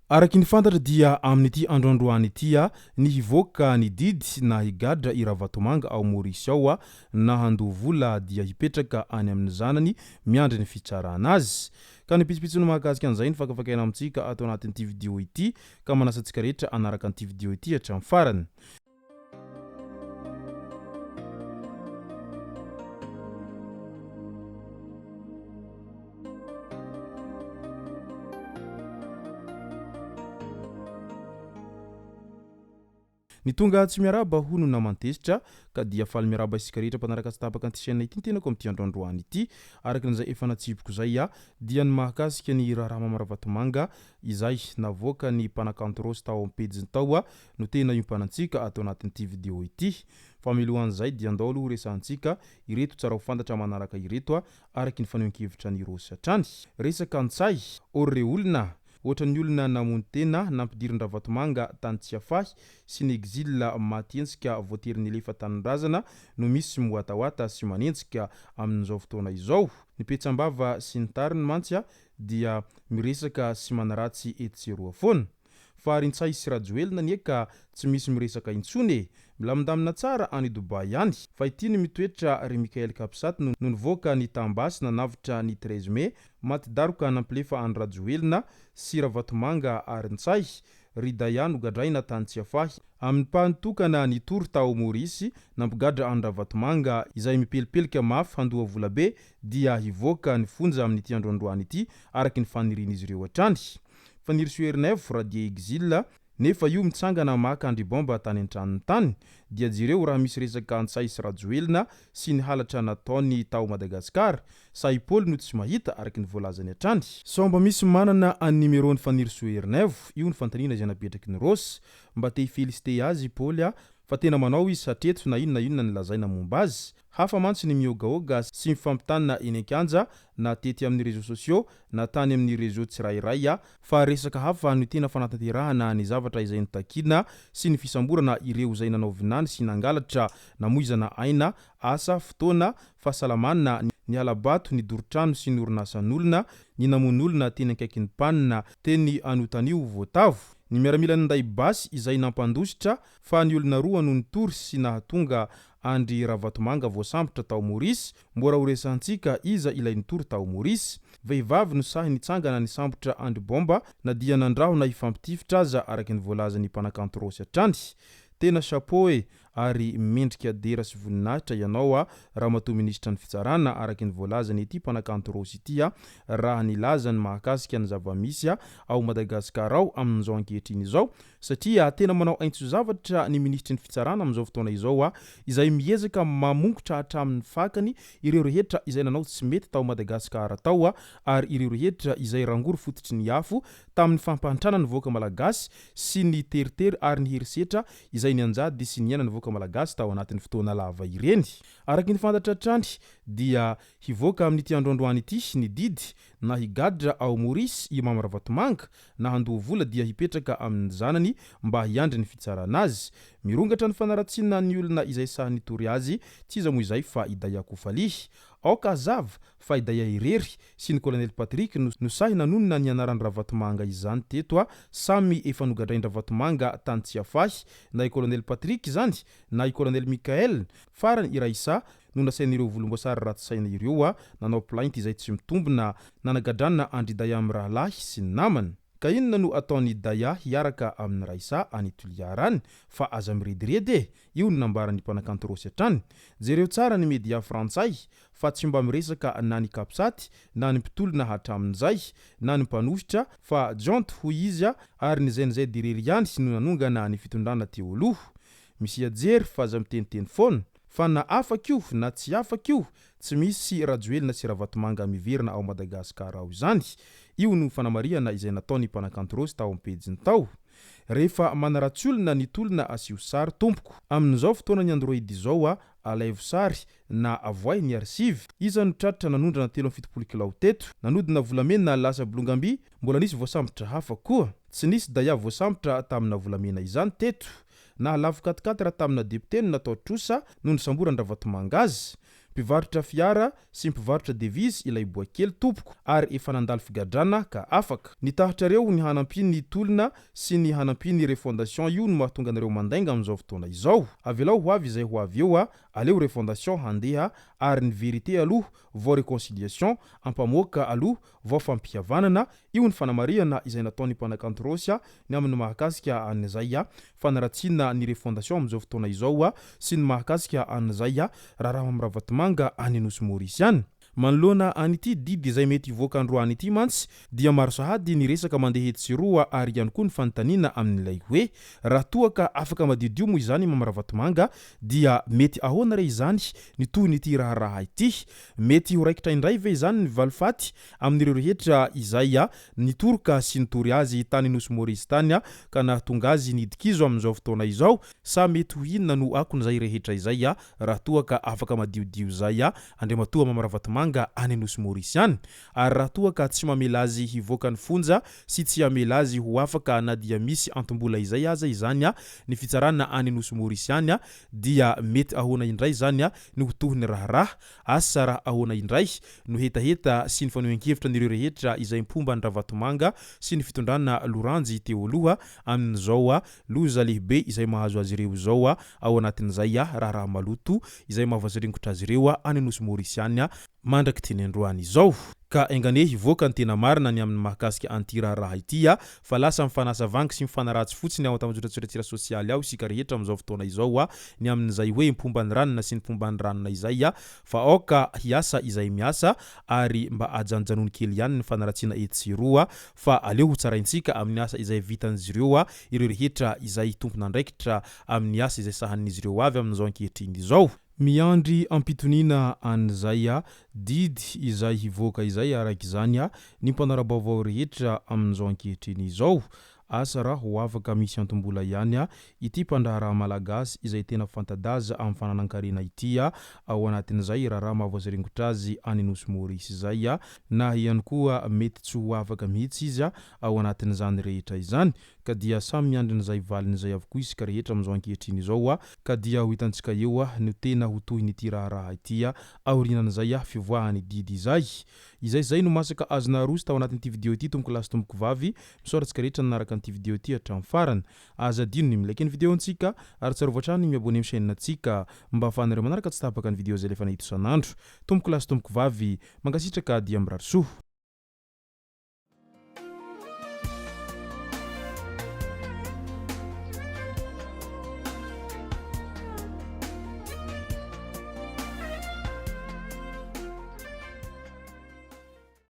Araky ny fantatra dia amin'ity androandroany ity ny hivoaka ny didy na higadra i Ravatomanga ao Maurice ao na handovola dia hipetraka any amin'ny zanany miandry ny fitsarana azy. Ka ny pitsopitsony mahakasika an'izay ny fakafakaina amintsika atao anatin'ity vidéo ity ka manasa antsika rehetra anaraka an'ity vidéo ity hatramin'ny farany. Ny tonga tsy miaraba hono na mantesitra ka dia faly miaraba isika rehetra mpanaraka sy tapaka an'ity chaîne ity tena ko amin'ity androandroany ity araka n'izay efa natsipiko zay dia ny mahakasika ny raharaha Mamy Ravatomanga izay navoaka ny mpanakanto rosy tao am-pejiny tao no tena iompanantsika atao anatin'ity vidéo ity. Fa milohan'izay dia andao aloha resantsika ireto tsara ho fantatra manaraka ireto araky ny fanehoan-kevitra ny rosy hatrany. Resaka an-tsay orre olona ohatra ny olona namono tena nampidirin Ravatomanga tany tsy afahy sy ny exil matensika voatery ny lefa tanindrazana no misy WATAWATA sy manentsika amin'izao fotoana izao. Ny petsambava sy ny tariny mantsy dia miresaka sy manaratsy etseroa foana. Fa rintsay sy rajoelina nieka tsy misy miresaka intsony milamindamina tsara any Dubai ihany. Fa ity ny mitoetra ry Mikael Kapsat no nivoaka ny tambasy nanavitra ny 13 Mey maty daroka nampilefa any rajoelina sy Ravatomanga ary ntsay ry daya no gadraina tany tsy afahy amin'ny mpantokana ny tory tao Maurice nampigadra any Ravatomanga izay mipelipelika mafy handoa vola be dia hivoaka ny fonja amin'ity androandroany ity araky ny fanirian'izy ireo hatrany. Faniry Suernef radia exil nefa io mitsangana maka andry bomba tany an-tranony tany dia jireo raha misy resaka antsay sy rajoelina sy ny halatra nataony tao Madagasikara Saipôly no tsy mahita araky ny voalazany hatrany. Somba misy manana an numéro-ny Faniry Suernef io ny fantanina izay napetraky ny Rosy mba te hifelisite azy Paôly fa tena manao izy satreto na inona nilazaina momba azy. Hafa mantsy ny miogaoga sy mifampitanina eny an-kanja na tety amin'ny réseaux sociaux na tany amin'ny réseau tsirairay fa resaka hafa ny tena fanatanterahana ny zavatra izay nitakina sy ny fisamborana ireo izay nanao vinany sy nangalatra namoizana aina asa fotoana fahasalamana ny alabato ny dorotrano sy ny orinasan'olona ny namon'olona teny ankaiky ny panina teny anotanio voatavo ny miaramila ninday basy izay nampandositra fa ny olona roa no nitory sy nahatonga andry Ravatomanga voasambotra tao Maurice mbora horesantsika iza ilay nitory tao Maurice. Vehivavy no sahy nitsangana ny sambotra andry bomba na dia nandraho na ifampitifitra aza araky ny voalazany mpanakanto rosy hatrany. Tena chapeau ary mendrika dera sy voninahitra ianao raha matoa minisitra ny fitsarana araky ny voalazany ity mpanakanto rosy ity raha nilazany mahakasika ny zavamisy ao Madagasikara ao amin'izao ankehitriny izao satria tena manao aintso zavatra ny ministry ny fitsarana amin'izao fotoana izao izay miezaka mamongotra hatramin'ny fakany ireo rehetra izay nanao tsy mety tao Madagasikara tao ary ireo rehetra izay rangory fototry ny afo tamin'ny fampantrana ny voaka malagasy sy ny teritery ary ny herisetra izay ny anjady sy ny aina ny voaka malagasy tao anatin'ny fotoana lava ireny. Araky ny fantatra hatrany dia hivoaka amin'ity androandroany ity ny didy na higadra ao Maurice i Mamy Ravatomanga na handoa vola dia hipetraka amin'ny zanany mba hiandry ny fitsarana azy. Mirongatra ny fanaratsiana ny olona izay sahy nitory azy tsy iza moa izay fa idaya Kofali aoka zava fa idaya irery sy ny colonel Patrick no sahy nanonona ny anaran'ny Ravatomanga izany teto samy efa nogadrainy Ravatomanga tany tsy afahy na i colonel Patrick zany na i colonel Mikael farany i Raisa no nasain'ireo volomboasary ratsy-saina ireo nanao plainte izay tsy mitombina nanagadrana andry daya amin'ny rahalahy sy ny namany. Ka inona no ataony daya hiaraka amin'ny Raisa any Toliarany fa aza mirediredy io no nambarany mpanakanto rosy hatrany. Jereo tsara ny media frantsay fa tsy mba miresaka na ny Kapsaty na ny mpitolona hatramin'izay na ny mpanositra fa jonto ho izy ary ny zay direry ihany sy no nanongana ny fitondrana teo aloha. Misy ajery fa aza miteniteny foana fa na afaka io na tsy afaka io tsy misy rajoelina sy Ravatomanga miverina ao Madagasikara ao izany. Io no fanamariana izay nataony mpanakanto rosy tao am-pejiny tao. Rehefa manaratsiolona ny tolona asio sary tompoko amin'izao fotoana ny Android izao alaivo sary na avoay ny arsive iza no tratra nanondrana 370 kilao teto nanodina volamena lasa bolongamby mbola nisy voasambotra hafa koa tsy nisy daya voasambotra tamina volamena izany teto na lavo 4 tamina deputeny natao trosa no nisamborany Ravatomanga azy. mpivarotra fiara sy mpivarotra devise ilay boakely tompoko ary efa nandalo figadrana ka afaka. Nitahotrareo ny hanampiny tolona sy ny hanampiny refondation io no mahatonga anareo mandainga amin'izao fotoana izao. Avelao ho avy izay ho avy eo aleo refondation handeha ary ny vérité aloha vao réconciliation ampamoaka aloha vao fampihavanana. Io ny fanamariana izay nataony mpanakanto Rosy ny amin'ny mahakasika an'izay fanaratsiana ny refondation amin'izao fotoana izao sy ny mahakasika an'izay raharaha amin'ny Ravatomanga any Anosy Maurice any. Manoloana an'ity didy izay mety hivoaka androany ity mantsy dia maro sahady ny resaka mandeha hetsy roa ary ihany koa ny fanontaniana amin'ilay hoe raha toa ka afaka madidio moa izany amin'ny Ravatomanga dia mety ahoana re izany ny toy n'ity raharaha ity. Mety ho raikitra indray ve izany ny valifaty amin'ireo rehetra izay nitoroka sy nitory azy tany Anosy Maurice tany ka nahatonga azy nidikizo amin'izao fotoana izao, sa mety ho inona no akon'izay rehetra izay raha toa ka afaka madiodio zay andriamatoa amin'ny Ravatomanga any Anosy Maurice any. Ary raha toa ka tsy mamela azy hivoaka ny fonja sy tsy amela azy ho afaka na dia misy antombola izay aza izany ny fitsarana any Anosy Maurice any dia mety ahoana indray zany ny hotohiny raharaha asa raha ahoana indray no hetaheta sy ny fanehoan-kevitra n'ireo rehetra izay mpomba ny Ravatomanga sy ny fitondrana loranjy teo aloha amin'izao loza lehibe izay mahazo azy ireo zao ao anatin'izay raharaha maloto izay mahavazaringotra azy ireo any Anosy Maurice any mandraky teny androany izao. Ka engane hivoaka ny tena marina ny amin'ny mahakasika an'ity raharaha ity fa lasa mifanazavanga sy mifanaratsy fotsiny ao tam'zotratsiratsira sosialy ao isika rehetra amin'izao fotoana izao ny amin'izay hoe mpomba ny ranona sy ny mpomba ny ranona izay fa aoka hiasa izay miasa ary mba ajanjanony kely ihany ny fanaratsiana etsiroa fa aleo ho tsaraintsika amin'ny asa izay vitan'izy ireo ireo rehetra izay tompona andraikitra amin'ny asa izay sahanin'izy ireo avy amin'izao ankehitriny izao. Miandry ampitoniana an'izay didy izay hivoaka izay araka izany ny mpanarabaovao rehetra amin'izao ankehitriny izao. Asa raha ho afaka misy antombola ihany ity mpandraharaha malagasy izay tena fantadaza amin'ny fananan-karena ity ao anatin'izay raharaha mahavazaringotra azy any Anosy Maurice izay na ihany koa mety tsy ho afaka mihitsy izy ao anatin'izany rehetra izany ka dia samy miandrin'izay valin'izay avokoa isika rehetra amin'izao ankehitriny izao ka dia ho hitantsika eo no tena ho toy n'ity raharaha ity aorinan'izay fivoahany didy izay no masaka azona roso tao anatin'ity video ity tomboko lasy tomboko vavy misoratsika rehetra nanaraka an'ity video ity hatramin'ny farany azadino ny milaiky ny video antsika ary tsarovatra ny miabone amin'ny chaîne antsika mba ahafahanareo manaraka tsy tapaka ny video zay lefa nahito isan'andro. Tomboko lasy tomboko vavy mangasitraka dia mirary soa.